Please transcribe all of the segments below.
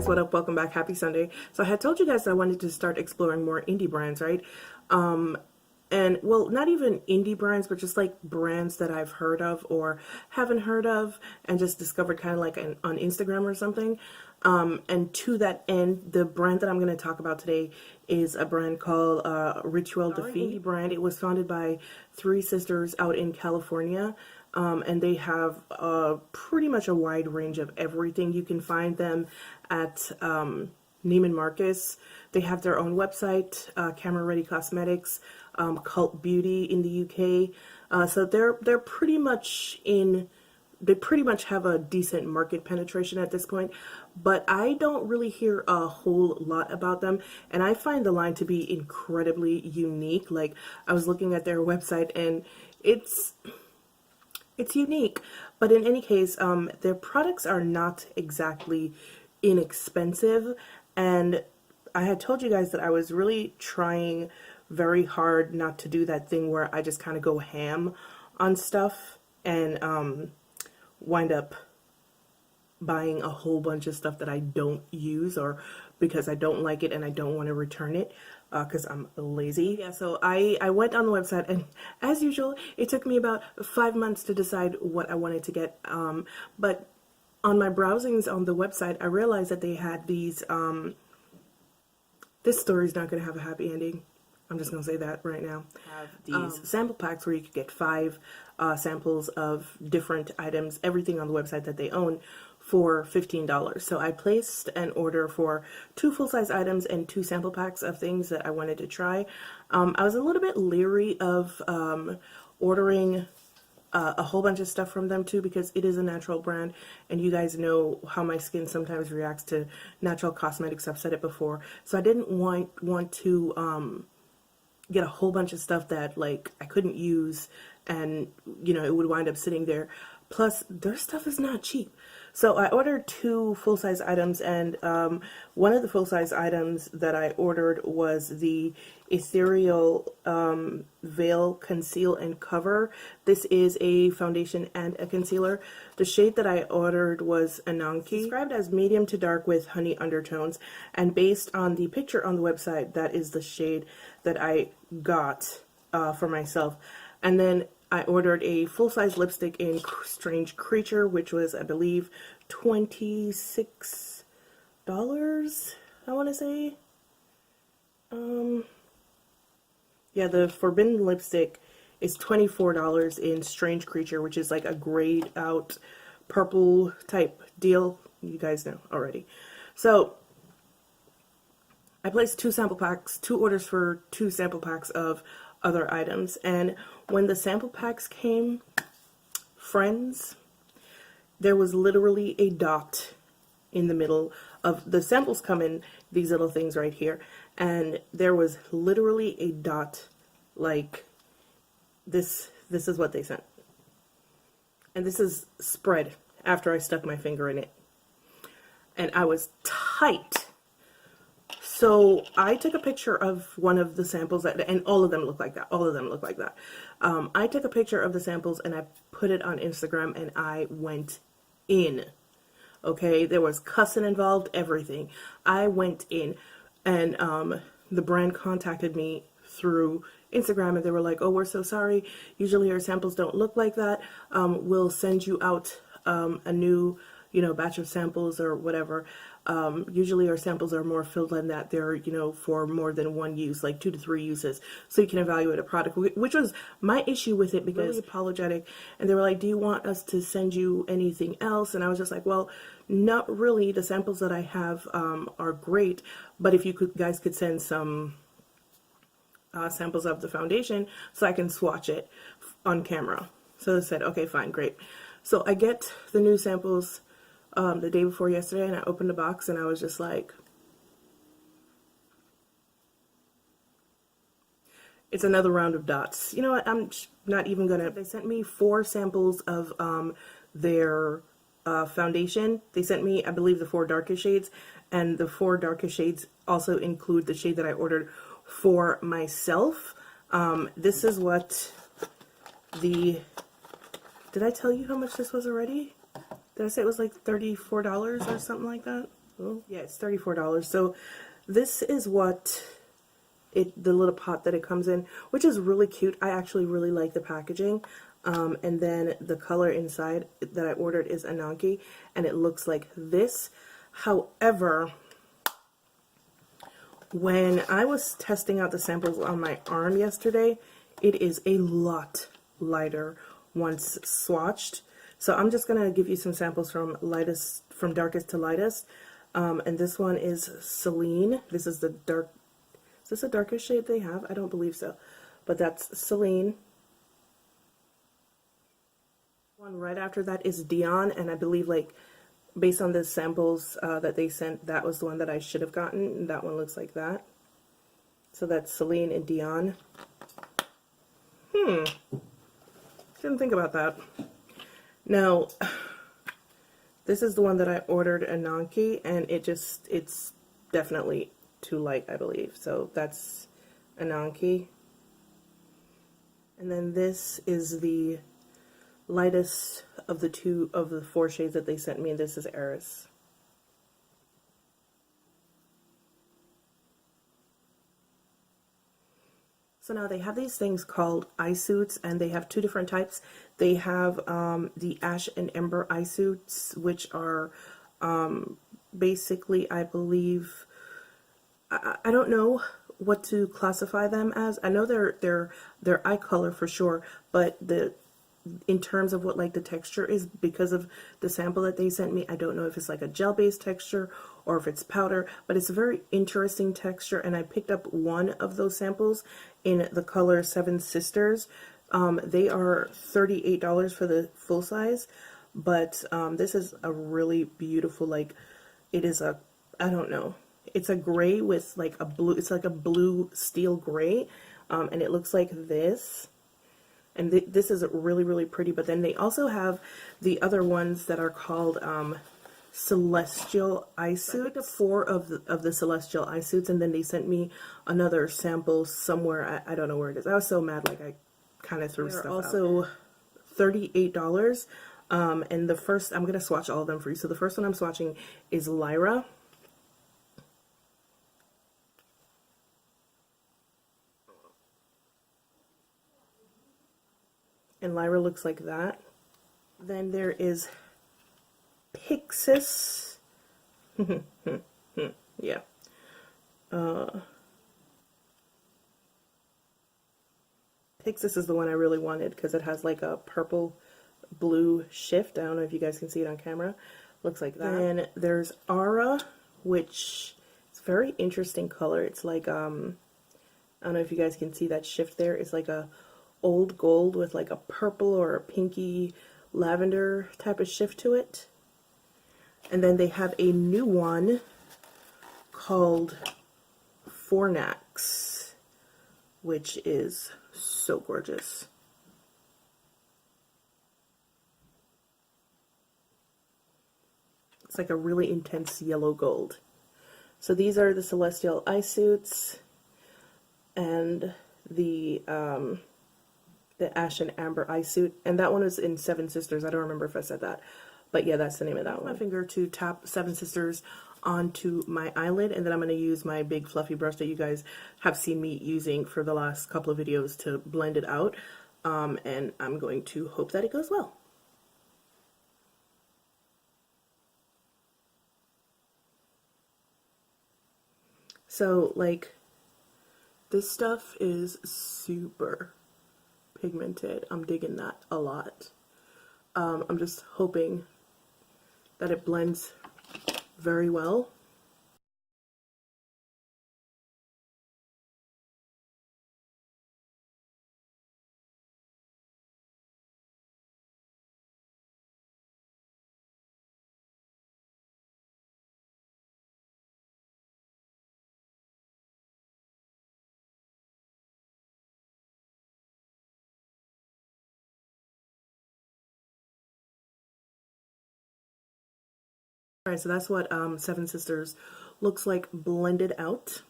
guys, what up? Welcome back. Happy Sunday. So I had told you guys that I wanted to start exploring more indie brands, right? And well, not even indie brands, but just like brands that I've heard of or haven't heard of and just discovered kind of like on Instagram or something. And to that end, the brand that I'm going to talk about today is a brand called Rituel de Fille brand. It was founded by three sisters out in California. And they have pretty much a wide range of everything. You can find them at Neiman Marcus. They have their own website, Camera Ready Cosmetics, Cult Beauty in the UK. So they're pretty much they pretty much have a decent market penetration at this point, but I don't really hear a whole lot about them, and I find the line to be incredibly unique. Like, I was looking at their website and it's unique, but in any case, their products are not exactly inexpensive, and I had told you guys that I was really trying very hard not to do that thing where I just kind of go ham on stuff and wind up buying a whole bunch of stuff that I don't use or because I don't like it and I don't want to return it because I'm lazy. Yeah, so I went on the website, and as usual, it took me about 5 months to decide what I wanted to get. But on my browsings on the website, I realized that they had these, this story's not going to have a happy ending. I'm just going to say that right now. Have these sample packs where you could get 5 samples of different items, everything on the website that they own, for $15. So I placed an order for 2 full-size items and 2 sample packs of things that I wanted to try. I was a little bit leery of ordering a whole bunch of stuff from them too, because it is a natural brand, and you guys know how my skin sometimes reacts to natural cosmetics. I've said it before. So I didn't want to get a whole bunch of stuff that like I couldn't use, and you know, it would wind up sitting there. Plus, their stuff is not cheap. So I ordered 2 full-size items, and one of the full-size items that I ordered was the Ethereal Veil Conceal and Cover. This is a foundation and a concealer. The shade that I ordered was Ananki, described as medium to dark with honey undertones, and based on the picture on the website, that is the shade that I got for myself. And then I ordered a full-size lipstick in Strange Creature, which was, I believe, $26, I want to say. Yeah, the Forbidden lipstick is $24 in Strange Creature, which is like a grayed out purple type deal. You guys know already. So I placed 2 sample packs, 2 orders for 2 sample packs of other items, and when the sample packs came, friends, there was literally a dot in the middle of the samples. Come in these little things right here, and there was literally a dot like this. This is what they sent, and this is spread after I stuck my finger in it, and I was tight. So I took a picture of one of the samples, and all of them look like that. All of them look like that. I took a picture of the samples and I put it on Instagram, and I went in. Okay, there was cussing involved, everything. I went in, and the brand contacted me through Instagram, and they were like, "Oh, we're so sorry. Usually our samples don't look like that. We'll send you out a new, batch of samples or whatever. Usually our samples are more filled than that. They're, for more than one use, like 2 to 3 uses, so you can evaluate a product," which was my issue with it, because really apologetic. And they were like, "Do you want us to send you anything else?" And I was just like, "Well, not really. The samples that I have are great, but if you guys could send some samples of the foundation so I can swatch it on camera." So they said, "Okay, fine, great." So I get the new samples the day before yesterday, and I opened the box, and I was just like, it's another round of dots. You know what? I'm not even gonna. They sent me 4 samples of their foundation. They sent me, I believe, the 4 darkest shades, and the 4 darkest shades also include the shade that I ordered for myself. This is what the. Did I tell you how much this was already? Did I say it was like $34 or something like that? Oh, yeah, it's $34. So this is what the little pot that it comes in, which is really cute. I actually really like the packaging. And then the color inside that I ordered is Ananke, and it looks like this. However, when I was testing out the samples on my arm yesterday, it is a lot lighter once swatched. So I'm just gonna give you some samples from darkest to lightest. And this one is Celine. This is the dark. Is this the darkest shade they have? I don't believe so, but that's Celine. One right after that is Dion, and I believe, like, based on the samples that they sent, that was the one that I should have gotten, and that one looks like that. So that's Celine and Dion. Didn't think about that. Now, this is the one that I ordered, Ananke, and it's definitely too light, I believe. So that's Ananke. And then this is the lightest of the 4 shades that they sent me, and this is Eris. So now they have these things called eye suits, and they have 2 different types. They have the Ash and Ember eye suits, which are basically, I believe, I don't know what to classify them as. I know they're eye color for sure, but in terms of what, like, the texture is, because of the sample that they sent me, I don't know if it's like a gel-based texture or if it's powder, but it's a very interesting texture, and I picked up one of those samples in the color Seven Sisters. They are $38 for the full size, but this is a really beautiful, like, it is a, I don't know, it's a gray with like a blue, it's like a blue steel gray, and it looks like this. And this is really, really pretty. But then they also have the other ones that are called Celestial eye suits. I picked up 4 of the Celestial eye suits, and then they sent me another sample somewhere. I don't know where it is. I was so mad, like, I kind of threw stuff out. Also $38. And the first, I'm going to swatch all of them for you. So the first one I'm swatching is Lyra. And Lyra looks like that. Then there is Pixis. Yeah. Pixis is the one I really wanted because it has like a purple blue shift. I don't know if you guys can see it on camera. Looks like that. Then there's Aura, which is a very interesting color. It's like, I don't know if you guys can see that shift there. It's like a old gold with like a purple or a pinky lavender type of shift to it. And then they have a new one called Fornax, which is so gorgeous. It's like a really intense yellow gold. So these are the Celestial eye suits, and the Ash and Amber eye suit, and that one was in Seven Sisters. I don't remember if I said that, but yeah, that's the name of that one. My finger to tap Seven Sisters onto my eyelid, and then I'm going to use my big fluffy brush that you guys have seen me using for the last couple of videos to blend it out, and I'm going to hope that it goes well. So, like, this stuff is super pigmented. I'm digging that a lot. I'm just hoping that it blends very well. Alright, so that's what Seven Sisters looks like blended out,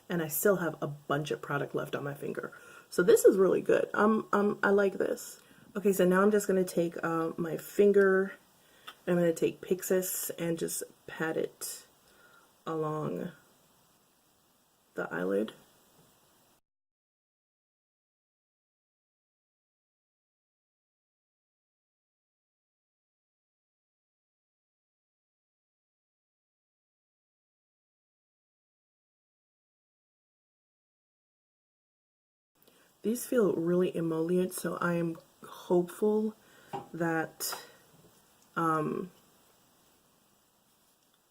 and I still have a bunch of product left on my finger. So this is really good. I like this. Okay, so now I'm just going to take my finger, I'm going to take Pixis and just pat it along the eyelid. These feel really emollient, so I am hopeful that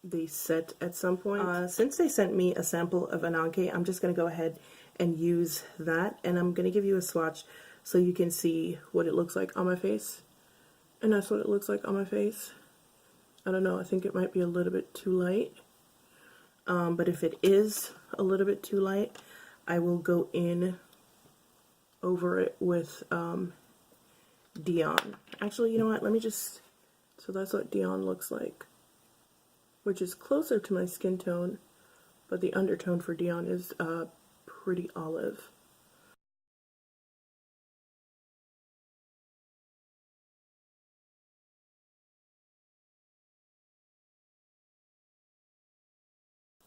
they set at some point. Since they sent me a sample of Ananke, I'm just going to go ahead and use that, and I'm going to give you a swatch so you can see what it looks like on my face. And that's what it looks like on my face. I don't know, I think it might be a little bit too light. But if it is a little bit too light, I will go in over it with Dion. Actually, you know what, let me just, so that's what Dion looks like, which is closer to my skin tone, but the undertone for Dion is pretty olive.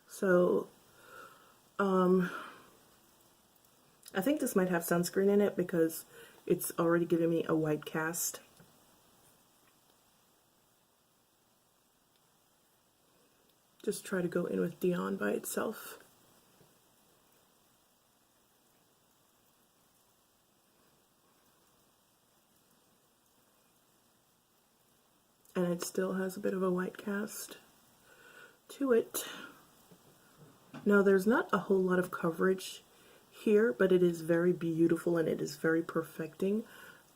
So, I think this might have sunscreen in it because it's already giving me a white cast. Just try to go in with Dion by itself. And it still has a bit of a white cast to it. Now there's not a whole lot of coverage here, but it is very beautiful and it is very perfecting,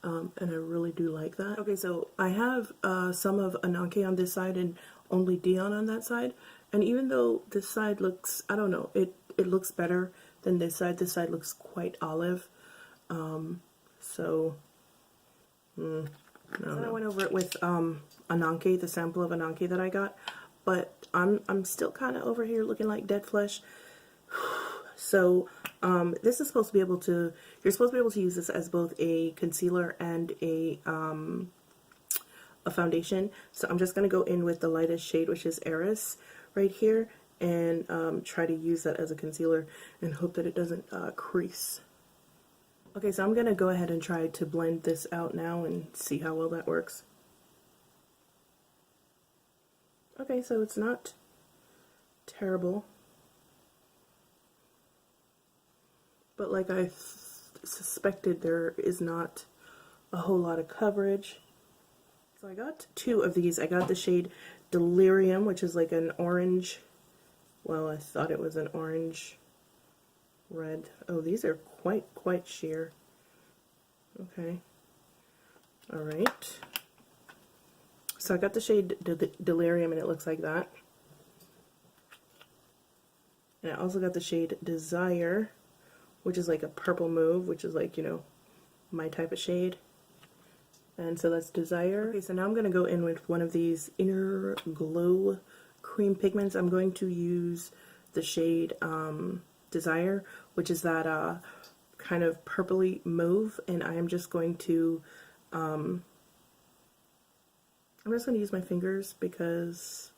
and I really do like that. Okay, so I have some of Ananke on this side and only Dion on that side, and even though this side looks, I don't know, it looks better than this side looks quite olive. So no. I went over it with Ananke, the sample of Ananke that I got, but I'm still kind of over here looking like dead flesh. So this is supposed to be able to, you're supposed to be able to use this as both a concealer and a foundation. So I'm just going to go in with the lightest shade, which is Eris right here, and try to use that as a concealer and hope that it doesn't crease. Okay, so I'm going to go ahead and try to blend this out now and see how well that works. Okay, so it's not terrible. But like I suspected, there is not a whole lot of coverage. So I got two of these. I got the shade Delirium, which is like an orange. Well, I thought it was an orange red. Oh, these are quite sheer. Okay. Alright. So I got the shade Delirium, and it looks like that. And I also got the shade Desire, which is like a purple mauve, which is like, you know, my type of shade. And so that's Desire. Okay, so now I'm going to go in with one of these Inner Glow cream pigments. I'm going to use the shade Desire, which is that kind of purpley mauve, and I am just going to use my fingers because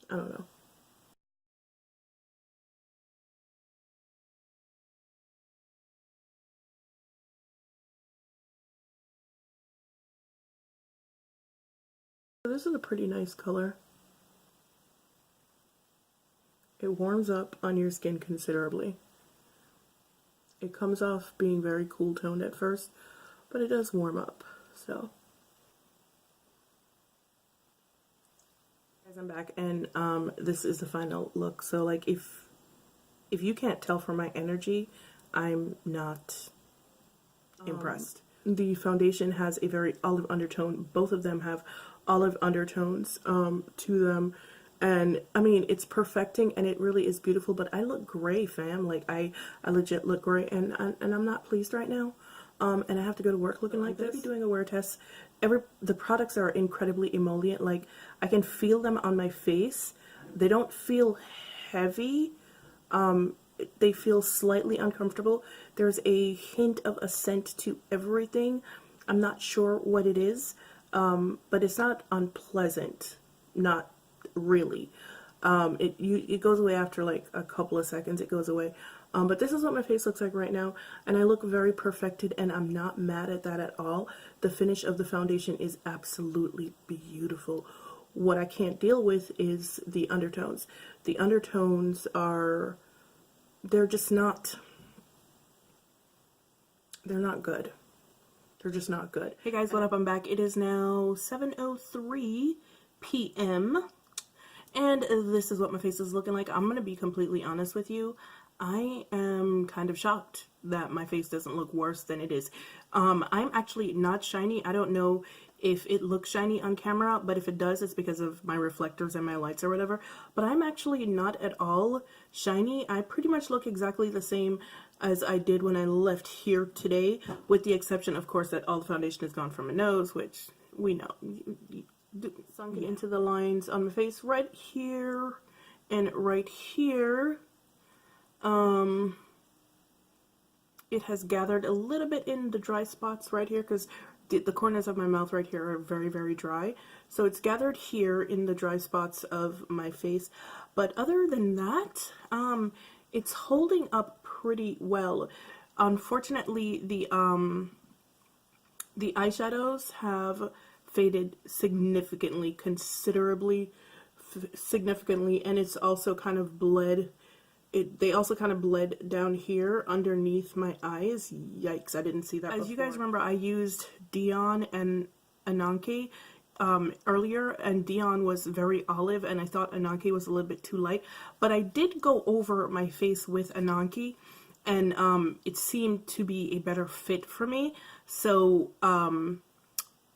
I don't know. This is a pretty nice color. It warms up on your skin considerably. It comes off being very cool toned at first, but it does warm up. So, guys, I'm back, and this is the final look. So, like, if you can't tell from my energy, I'm not impressed. The foundation has a very olive undertone. Both of them have olive undertones to them, and I mean, it's perfecting and it really is beautiful. But I look gray, fam. Like I legit look gray, and I'm not pleased right now. And I have to go to work looking like this. I'm gonna be doing a wear test. The products are incredibly emollient. Like, I can feel them on my face. They don't feel heavy. They feel slightly uncomfortable. There's a hint of a scent to everything. I'm not sure what it is, but it's not unpleasant. Not really. It goes away after like a couple of seconds. It goes away. But this is what my face looks like right now, and I look very perfected, and I'm not mad at that at all. The finish of the foundation is absolutely beautiful. What I can't deal with is the undertones. The undertones are, they're not good. They're just not good. Hey guys, what up? I'm back. It is now 7:03 p.m. and this is what my face is looking like. I'm gonna be completely honest with you. I am kind of shocked that my face doesn't look worse than it is. I'm actually not shiny. I don't know if it looks shiny on camera, but if it does, it's because of my reflectors and my lights or whatever. But I'm actually not at all shiny. I pretty much look exactly the same as I did when I left here today, with the exception, of course, that all the foundation has gone from my nose, which we know. Sunk into the lines on my face right here and right here. It has gathered a little bit in the dry spots right here, because the corners of my mouth right here are very, very dry. So it's gathered here in the dry spots of my face. But other than that, it's holding up pretty well. Unfortunately, the eyeshadows have faded significantly, significantly, and it's also kind of bled. They also kind of bled down here underneath my eyes. Yikes, I didn't see that before. As you guys remember, I used Dior and Ananke earlier, and Dior was very olive, and I thought Ananke was a little bit too light. But I did go over my face with Ananke, and it seemed to be a better fit for me. So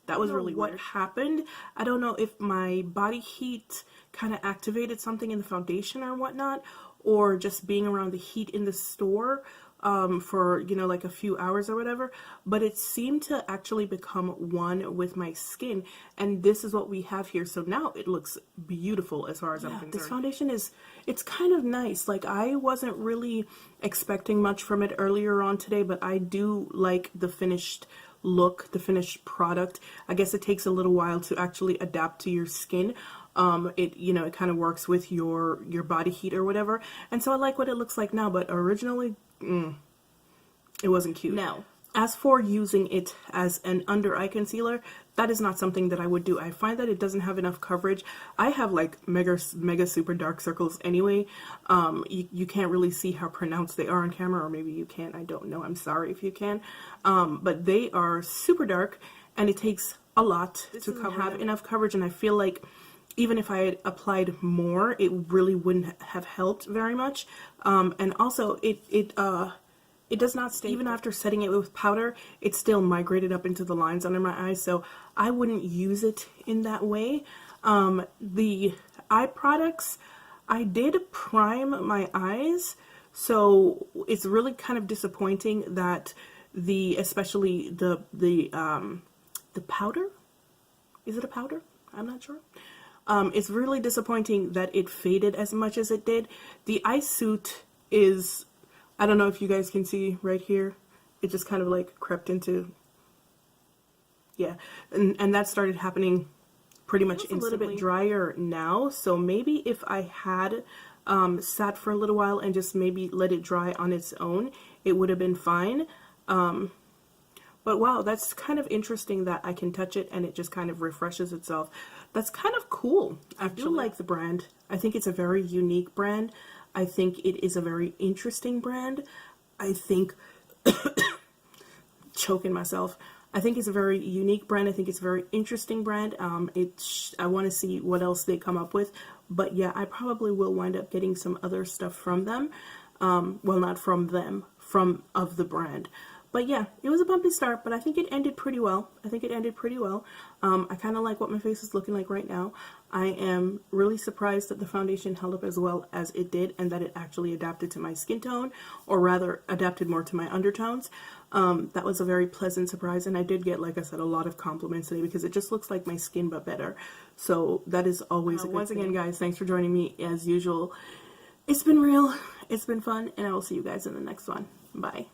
that was really what happened. I don't know if my body heat kind of activated something in the foundation or whatnot, or just being around the heat in the store for, you know, like a few hours or whatever, but it seemed to actually become one with my skin, and this is what we have here. So now it looks beautiful as far as I'm concerned. This foundation it's kind of nice. Like, I wasn't really expecting much from it earlier on today, but I do like the finished look, the finished product. I guess it takes a little while to actually adapt to your skin. It kind of works with your body heat or whatever, and so I like what it looks like now, but originally it wasn't cute. Now, as for using it as an under eye concealer, that is not something that I would do. I find that it doesn't have enough coverage. I have like mega super dark circles anyway. You can't really see how pronounced they are on camera, or maybe you can, I don't know, I'm sorry if you can, but they are super dark, and it takes a lot to have enough coverage, and I feel like even if I had applied more, it really wouldn't have helped very much. And also, it does not stay. Even after setting it with powder, it still migrated up into the lines under my eyes, so I wouldn't use it in that way. The eye products, I did prime my eyes, so it's really kind of disappointing that especially the powder, is it a powder? I'm not sure. It's really disappointing that it faded as much as it did. The eye suit is, I don't know if you guys can see right here, it just kind of like crept into, yeah, and that started happening pretty much instantly. It's a little bit drier now, so maybe if I had sat for a little while and just maybe let it dry on its own, it would have been fine. But wow, that's kind of interesting that I can touch it and it just kind of refreshes itself. That's kind of cool. I do like the brand. I think it's a very unique brand. I think it is a very interesting brand. I think, choking myself. I think it's a very unique brand. I think it's a very interesting brand. I want to see what else they come up with. But yeah, I probably will wind up getting some other stuff from them. Well, not from them, of the brand. But yeah, it was a bumpy start, but I think it ended pretty well. I kind of like what my face is looking like right now. I am really surprised that the foundation held up as well as it did, and that it actually adapted to my skin tone, or rather adapted more to my undertones. That was a very pleasant surprise, and I did get, like I said, a lot of compliments today, because it just looks like my skin but better. So that is always a good thing. Once again, guys, thanks for joining me as usual. It's been real, it's been fun, and I will see you guys in the next one. Bye.